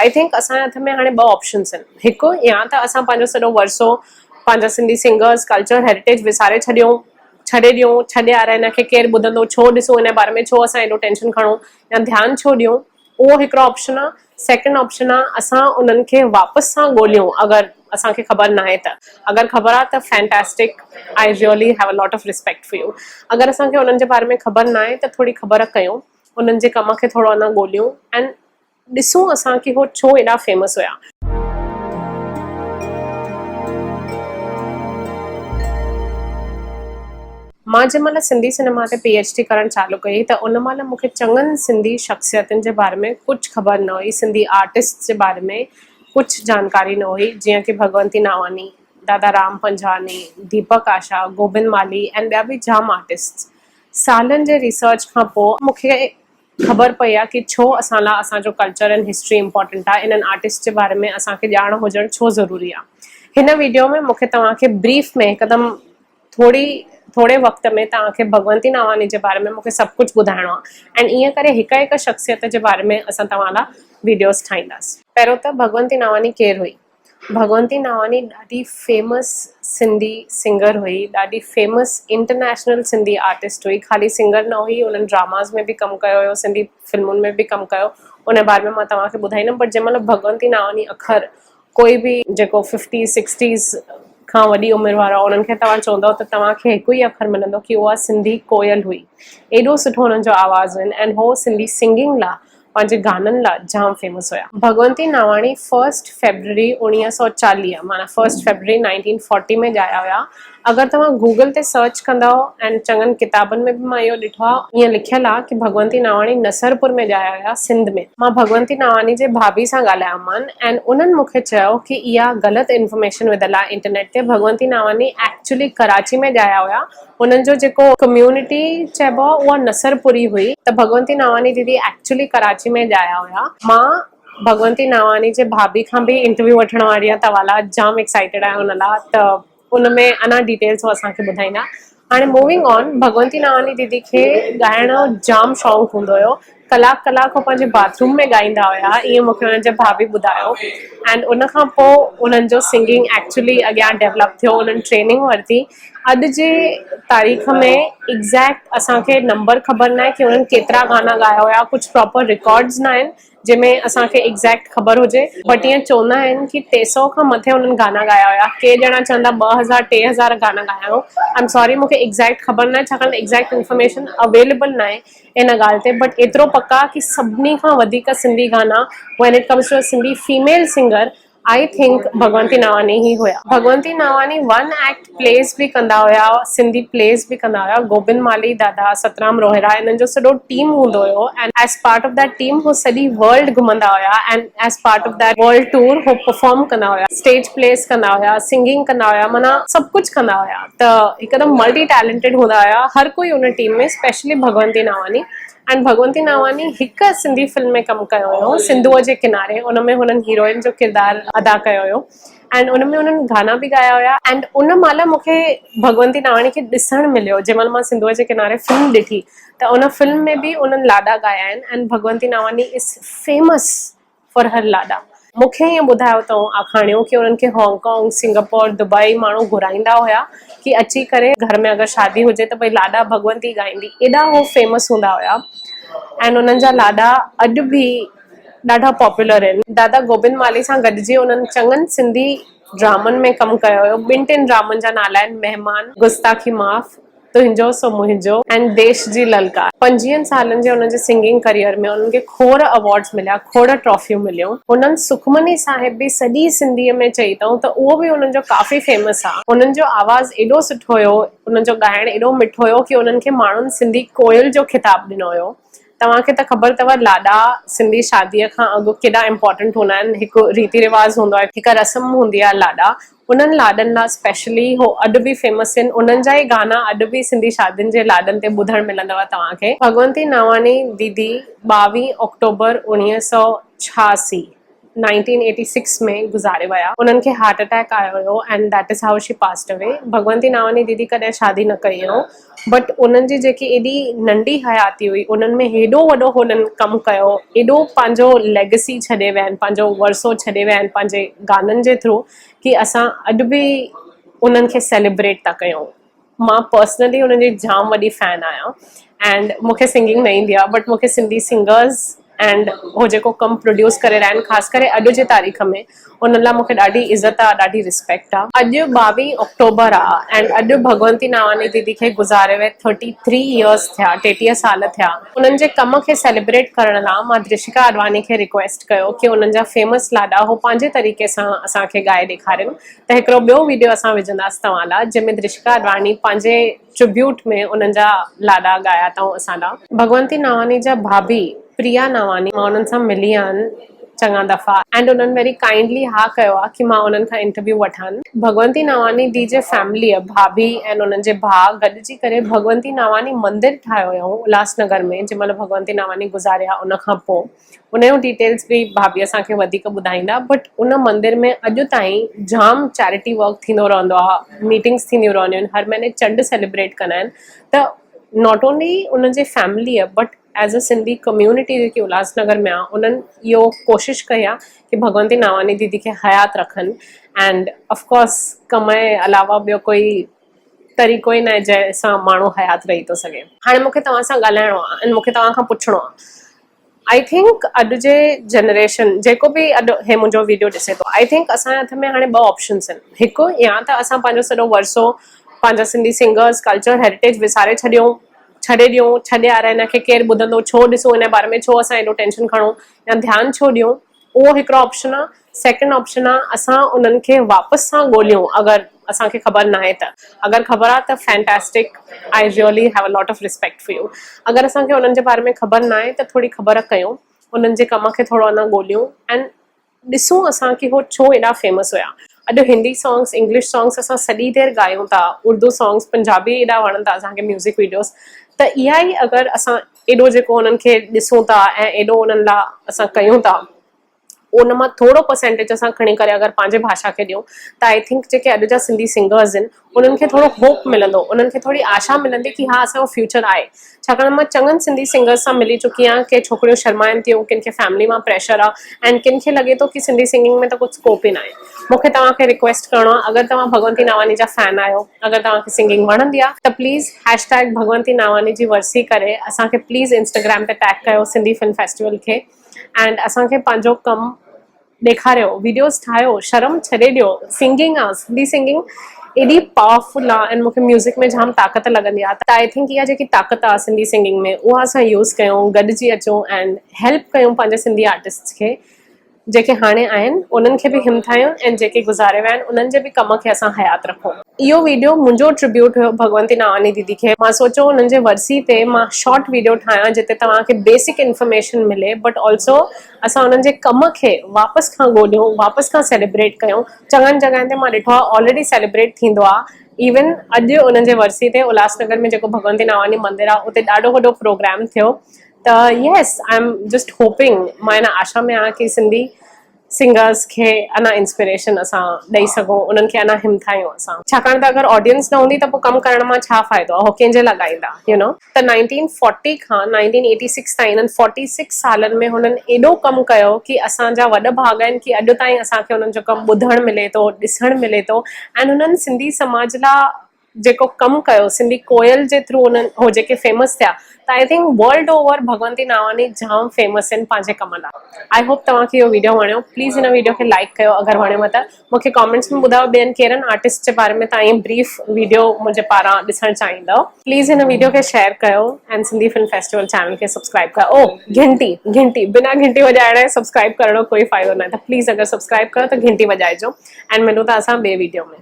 I think असांजे हथ में हाणे 2 ऑप्शन्स आहिनि। हिकु, या त असां पंहिंजो सॼो वरसो पंहिंजा सिंधी सिंगर्स कल्चर हेरिटेज विसारे छॾे ॾियूं, छॾे यार हिन खे केरु ॿुधंदो, छो ॾिसूं हिन बारे में, छो असां एॾो टेंशन खणूं या ध्यानु छो ॾियूं, उहो हिकिड़ो ऑप्शन आहे। सेकेंड ऑप्शन आहे असां उन्हनि खे वापसि सां ॻोल्हियूं अगरि असांखे ख़बर न आहे त। अगरि ख़बर आहे त fantastic, I really have a lot of respect for U. अगरि असांखे उन्हनि जे बारे में ख़बर न आहे त थोरी ख़बर कयूं, उन्हनि जे कम खे थोरो अञा ॻोल्हियूं ऐं ॾिसूं असांखे हो छो एॾा फेमस हुया। मां जंहिंमहिल सिंधी सिनेमा ते PhD करणु चालू कई त उन महिल मूंखे चङनि सिंधी शख़्सियतुनि जे बारे में कुझु ख़बर न हुई, सिंधी आर्टिस्ट जे बारे में कुझु जानकारी न हुई, जीअं कि भगवंती नावानी, दादा राम पंजवानी, दीपक आशा, गोबिंद माली ऐं ॿिया बि जाम आर्टिस्ट। सालनि जे रिसर्च खां पोइ मूंखे ख़बर पई आहे कि छो असां लाइ असांजो कल्चर एंड हिस्ट्री इम्पॉर्टेंट आहे, इन्हनि आर्टिस्ट जे बारे में असांखे ॼाण हुजणु छो ज़रूरी आहे। हिन वीडियो में मूंखे तव्हांखे ब्रीफ में हिकदमि थोड़े वक़्त में तव्हांखे भगवंती नावानी जे बारे में मूंखे सभु कुझु ॿुधाइणो आहे ऐं ईअं करे हिक हिक शख़्सियत जे बारे में असां तव्हां लाइ वीडियोस ठाहींदासीं। पहिरियों त भगवंती नावानी केरु हुई? भगवंती नावानी ॾाढी फेमस सिंधी सिंगर हुई, ॾाढी फेमस इंटरनेशनल सिंधी आर्टिस्ट हुई। ख़ाली सिंगर न हुई, उन्हनि ड्रामास में बि कमु कयो हुयो, सिंधी फिल्मुनि में बि कमु कयो, उन बारे में मां तव्हांखे ॿुधाईंदमि। बट जंहिं महिल भगवंती नावानी अखर कोई बि जेको 50s 60s खां वॾी उमिरि वारा उन्हनि खे तव्हां चवंदव त तव्हांखे हिकु ई अखर मिलंदो कि उहा सिंधी कोयल हुई। एॾो सुठो हुननि जो आवाज़ हुयो ऐं हो सिंधी सिंगिंग लाइ, पंहिंजे गाननि लाइ जाम फेमस हुया। भगवंती नावानी 1 फरवरी 1940 माना 1 फरवरी 1940 में ॼाया हुया। अगरि तव्हां गूगल ते सर्च कंदव ऐं चङनि किताबनि में बि मां इहो ॾिठो आहे, ईअं लिखियलु आहे कि भगवंती नावानी नसरपुर में ॼाया हुया, सिंध में। मां भगवंती नावानी जे भाभी सां ॻाल्हायोमांनि ऐं उन्हनि मूंखे चयो कि इहा ग़लति इंफॉर्मेशन विधल आहे इंटरनेट ते। भगवंती नावानी एक्चुअली कराची में ॼाया हुया, उन्हनि जो जेको कम्युनिटी चइबो आहे उहा नसरपुरी हुई, त भगवंती नावानी दीदी एक्चुअली कराची में ॼाया हुया। मां भगवंती नावानी जे भाभी खां बि इंटरव्यू वठण वारी आहे तव्हां लाइ, जाम एक्साइटेड आहे हुन लाइ, त उन में अञा डिटेल्स असांखे ॿुधाईंदा। हाणे मूविंग ऑन, भगवंती नावानी दीदी खे ॻाइण जो जाम शौक़ु हूंदो हुयो। कलाक हो पंहिंजे बाथरूम में ॻाईंदा हुया, ईअं मूंखे हुननि जे भाभी ॿुधायो। एंड उन खां पोइ उन्हनि जो सिंगिंग एक्चुअली अॻियां डेवलप थियो, उन्हनि ट्रेनिंग वरिती। अॼु जे तारीख़ में एग्ज़ैक्ट असांखे नंबर ख़बर न आहे कि उन्हनि केतिरा गाना ॻाया हुया, कुझु प्रॉपर रिकॉर्ड्स न आहिनि जंहिंमें असांखे एग्ज़ैक्ट ख़बर हुजे। बट ईअं चवंदा आहिनि कि 300 खां मथे उन्हनि गाना ॻाया हुया। के ॼणा चवंदा 2000 3000 गाना ॻाया हो। आई एम सॉरी, मूंखे एग्ज़ैक्ट ख़बर न आहे, छाकाणि एग्ज़ैक्ट इंफॉर्मेशन अवेलेबल न आहे इन ॻाल्हि ते। बट एतिरो पक्का कि सभिनी खां वधीक सिंधी गाना when it comes to a Sindhi female singer, I think Bhagwanti नावानी ही हुया। भगवंती नावानी 1 एक्ट प्लेस बि कंदा हुया, सिंधी प्लेस बि कंदा हुया। गोबिंद माली, दादा सतराम रोहिरा, इन्हनि जो सॼो टीम हूंदो हुयो and as part of that team हो सॼी वर्ल्ड घुमंदा हुया and as part of that world tour हो परफॉर्म कंदा हुया, स्टेज प्लेस कंदा हुया, सिंगिंग कंदा हुया, माना सभु कुझु कंदा हुया। त हिकदमि मल्टी टैलेंटेड हूंदा हुया हर कोई उन टीम में, स्पेशली भगवंती नावानी। एंड भगवंती नावानी हिकु सिंधी फिल्म में कमु कयो हुयो, सिंधूअ जे किनारे। उन में हुननि हीरोइन जो किरदारु अदा कयो हुयो एंड उन में उन्हनि गाना बि ॻाया हुया। एंड उन महिल मूंखे भगवंती नावानी खे ॾिसणु मिलियो जंहिं महिल मां सिंधूअ जे किनारे फिल्म ॾिठी, त उन फिल्म में बि उन्हनि लाॾा ॻाया आहिनि। एंड भगवंती नावानी इज़ फेमस फॉर हर लाॾा। मूंखे ईअं ॿुधायो अथऊं आखाणियूं कि उन्हनि खे हांगकांग, सिंगापुर, दुबई माण्हू घुराईंदा हुया कि अची करे घर में अगरि शादी हुजे त भई लाॾा भगवंती ॻाईंदी, एॾा हो फेमस हूंदा हुया। एंड उन्हनि जा लाॾा अॼु बि ॾाढा पॉपुलर आहिनि। दादा गोबिंद माली सां गॾिजी उन्हनि चङनि सिंधी ड्रामनि में कमु कयो हुयो। 2-3 ड्रामनि जा नाला आहिनि, महिमान, गुस्ताखी माफ़, तुंहिंजो सो मुंहिंजो एंड देश जी ललकार। 25 सालनि जे हुननि जे सिंगिंग करियर में उन्हनि खे खोड़ अवॉर्ड्स मिलिया, खोड़ ट्रॉफियूं मिलियूं। उन्हनि सुखमनी साहिब बि सॼी सिंधीअ में चई अथऊं, त उहो बि उन्हनि जो काफ़ी फेमस आहे। उन्हनि जो आवाज़ एॾो सुठो हुयो, उन्हनि जो ॻाइणु एॾो मिठो हुयो कि उन्हनि खे माण्हुनि सिंधी कोयल जो ख़िताबु ॾिनो हुयो। तव्हांखे त ख़बर अथव लाॾा सिंधी शादीअ खां अॻु केॾा इंपॉर्टेंट हूंदा आहिनि। हिकु रीति रिवाज़ हूंदो आहे, हिकु रस्म हूंदी आहे लाॾा। उन्हनि लाॾनि लाइ स्पेशली हो अॼु बि फेमस आहिनि। उन्हनि जा ई गाना अॼु बि सिंधी शादियुनि जे लाॾनि ते ॿुधणु मिलंदव तव्हांखे। भगवंती नावानी दीदी 22 अक्टूबर 1986 1986 में गुज़ारे विया। उन्हनि खे हार्ट अटैक आयो हुयो and that is how she passed away. Bhagwanti नावानी दीदी कॾहिं शादी न कई हुयो, बट उन्हनि जी जेकी एॾी नंढी हयाती हुई उन्हनि में हेॾो वॾो हुननि कमु कयो, एॾो पंहिंजो लेगेसी छॾे विया आहिनि, पंहिंजो वरसो छॾे विया आहिनि पंहिंजे गाननि जे थ्रू, कि असां अॼु बि उन्हनि खे सेलिब्रेट था कयूं। मां पर्सनली उन्हनि जी जाम वॾी फ़ैन आहियां एंड मूंखे सिंगिंग न ईंदी आहे, बट मूंखे सिंधी सिंगर्स एंड हो जेको कमु प्रोड्यूस करे रहिया आहिनि, ख़ासि करे अॼु जे तारीख़ में, उन लाइ मूंखे ॾाढी इज़त आहे, ॾाढी रिस्पेक्ट आहे। अॼु 22 अक्टूबर आहे एंड अॼु भगवंती नावानी दीदी खे गुज़ारे विए 33 इयर्स थिया, 33 साल थिया। उन्हनि जे कम खे सेलिब्रेट करण लाइ मां दृशिका अडवानी खे रिक्वेस्ट कयो कि उन्हनि जा फेमस लाॾा हो पंहिंजे तरीक़े सां असांखे ॻाए ॾेखारनि। त हिकिड़ो ॿियो वीडियो असां विझंदासीं तव्हां लाइ, जंहिंमें दृशिका अडवानी पंहिंजे ट्रिब्यूट में उन्हनि जा लाॾा ॻाया अथऊं असां लाइ। भगवंती नावानी जा भाभी प्रिया नावानी, मां उन्हनि सां मिली आहिनि चङा दफ़ा एंड उन्हनि वेरी काइंडली हा कयो आहे कि मां उन्हनि खां इंटरव्यू वठां। भगवंती नावानी दी जे फैमिली भाभी ऐं उन्हनि जे भाउ गॾिजी करे भगवंती नावानी मंदिर ठाहियो हुयऊं उल्हासनगर में, जंहिं महिल भगवंती नावानी गुज़ारिया उन खां पोइ। उन जूं डिटेल्स बि भाभी असांखे वधीक ॿुधाईंदा, बट उन मंदिर में अॼु ताईं जाम चैरिटी वर्क थींदो रहंदो आहे, मीटिंग्स थींदियूं रहंदियूं आहिनि, हर महीने चंड सेलिब्रेट कंदा आहिनि। त नॉट ओनली उन्हनि जे फैमिली आहे, but as a Sindhi community जेकी उल्हासनगर में आहे, उन्हनि इहो कोशिशि कई आहे कि भगवंती नावानी दीदी खे हयात रखनि एंड ऑफकोर्स कम जे अलावा ॿियो कोई तरीक़ो ई न आहे जंहिंसां माण्हू हयात रही थो सघे। हाणे मूंखे तव्हां सां ॻाल्हाइणो आहे ऐं मूंखे तव्हां खां पुछिणो आहे, आई थिंक अॼु जे जनरेशन जेको बि अॼु हे मुंहिंजो वीडियो ॾिसे थो, आई थिंक असांजे हथ में हाणे 2 ऑप्शन्स आहिनि। हिकु, या त असां पंहिंजो सॼो वरसो, पंहिंजा सिंधी सिंगर्स, कल्चर, हेरिटेज विसारे छॾे ॾियूं, छॾे आहियां हिनखे केरु ॿुधंदो, छो ॾिसूं हिन बारे में, छो असां एॾो टेंशन खणूं या ध्यानु छो ॾियूं, उहो हिकिड़ो ऑप्शन आहे। सेकेंड ऑप्शन आहे असां उन्हनि खे वापसि सां ॻोल्हियूं, अगरि असांखे ख़बर न आहे त। अगरि ख़बर आहे त fantastic, I really have a lot of respect for U. अगरि असांखे उन्हनि जे बारे में ख़बर न आहे त थोरी ख़बर कयूं, उन्हनि जे कम खे थोरो अञा ॻोल्हियूं एंड ॾिसूं असां कि हो छो एॾा फेमस हुया। अॼु हिंदी सॉन्ग्स, इंग्लिश सॉन्ग्स असां सॼी देरि ॻायूं था, उर्दू सॉन्ग्स, पंजाबी एॾा वणनि था असांखे म्यूज़िक वीडियोस। त इहा ई अगरि असां एॾो जेको उन्हनि खे ॾिसूं था ऐं एॾो उन्हनि लाइ असां कयूं था, उन मां थोरो परसेंटेज असां खणी करे अगरि पंहिंजे भाषा खे ॾियूं, त आई थिंक जेके अॼु जा सिंधी सिंगर्स आहिनि उन्हनि खे थोरो होप मिलंदो, उन्हनि खे थोरी आशा मिलंदी कि हा असांजो फ्यूचर आहे। छाकाणि मां चङनि सिंधी सिंगर्स सां मिली चुकी आहियां कि छोकिरियूं शर्माइनि थियूं, किन खे फैमिली मां प्रेशर आहे एंड किन खे लॻे थो कि सिंधी सिंगिंग में त कुझु स्कोप ई न आहे। मूंखे तव्हांखे रिक्वेस्ट करिणो आहे, अगरि तव्हां भगवंती नावानी जा फैन आहियो, अगरि तव्हांखे सिंगिंग वणंदी आहे, त प्लीज़ हैशटैग भगवंती नावानी जी वरसी करे असांखे प्लीज़ इंस्टाग्राम ते टैग कयो सिंधी फिल्म फेस्टिवल खे एंड असांखे पंहिंजो कमु ॾेखारियो, वीडियोस ठाहियो, शर्म छॾे ॾियो। सिंगिंग आहे, सिंधी सिंगिंग एॾी पावरफुल आहे एंड मूंखे म्यूज़िक में जाम ताक़त लॻंदी आहे। त आई थिंक इहा जेकी ताक़त आहे सिंधी सिंगिंग में, उहा असां यूज़ कयूं, गॾिजी अचूं एंड हेल्प कयूं पंहिंजे सिंधी आर्टिस्ट खे, जेके हाणे आहिनि उन्हनि खे बि हिमथायूं ऐं जेके गुज़ारे विया आहिनि उन्हनि जे बि कम खे असां हयात रखूं। इहो वीडियो मुंहिंजो ट्रिब्यूट हुयो भगवंती नावानी दीदी खे। मां सोचियो उन्हनि जे वरसी ते मां शॉर्ट वीडियो ठाहियां जिते तव्हांखे बेसिक इन्फॉर्मेशन मिले, बट ऑल्सो असां उन्हनि जे कम खे वापसि खां ॻोल्हियूं, वापसि खां सेलिब्रेट कयूं। चङनि जॻहनि ते मां ॾिठो आहे ऑलरेडी सेलिब्रेट थींदो आहे। इवन अॼु उन्हनि जे वरसी ते उल्हासनगर में जेको भगवंती नावानी मंदिर आहे उते ॾाढो वॾो प्रोग्राम थियो। त yes, I am just hoping, मां हिन आशा में आहियां कि सिंधी सिंगर्स खे अञा इंस्पिरेशन असां ॾेई सघूं, उन्हनि खे अञा हिमथायूं असां। छाकाणि त अगरि ऑडियंस न हूंदी त पोइ कमु करण मां छा फ़ाइदो आहे, हो कंहिंजे लाइ ॻाईंदा, यू नो। त 1940 खां 1986 ताईं हिननि 46 सालनि में हुननि एॾो कमु कयो कि असांजा वॾ भाॻ आहिनि कि अॼु ताईं असांखे हुननि जो कमु ॿुधणु मिले थो, ॾिसणु मिले थो ऐं हुननि सिंधी समाज लाइ जेको कमु कयो, सिंधी कोयल जे थ्रू उन्हनि हो जेके फेमस थिया, त I think world over Bhagwanti नावानी जाम फेमस आहिनि पंहिंजे कम लाइ। आई होप तव्हांखे इहो वीडियो वणियो। प्लीज़ हिन वीडियो खे लाइक कयो अगरि वणेव त। मूंखे कमेंट्स में ॿुधायो ॿियनि कहिड़नि आर्टिस्ट जे बारे में तव्हां ब्रीफ वीडियो मुंहिंजे पारां ॾिसणु चाहींदव। प्लीज़ हिन वीडियो खे शेयर कयो ऐं सिंधी फिल्म फेस्टिवल चैनल खे सब्सक्राइब कयो। ओ घंटी बिना घंटी वॼाइण सब्सक्राइब करण जो कोई फ़ाइदो न आहे, त प्लीज़ अगरि सब्सक्राइब कयो त घंटी वॼाइजो एंड मिलूं था असां ॿिए वीडियो में।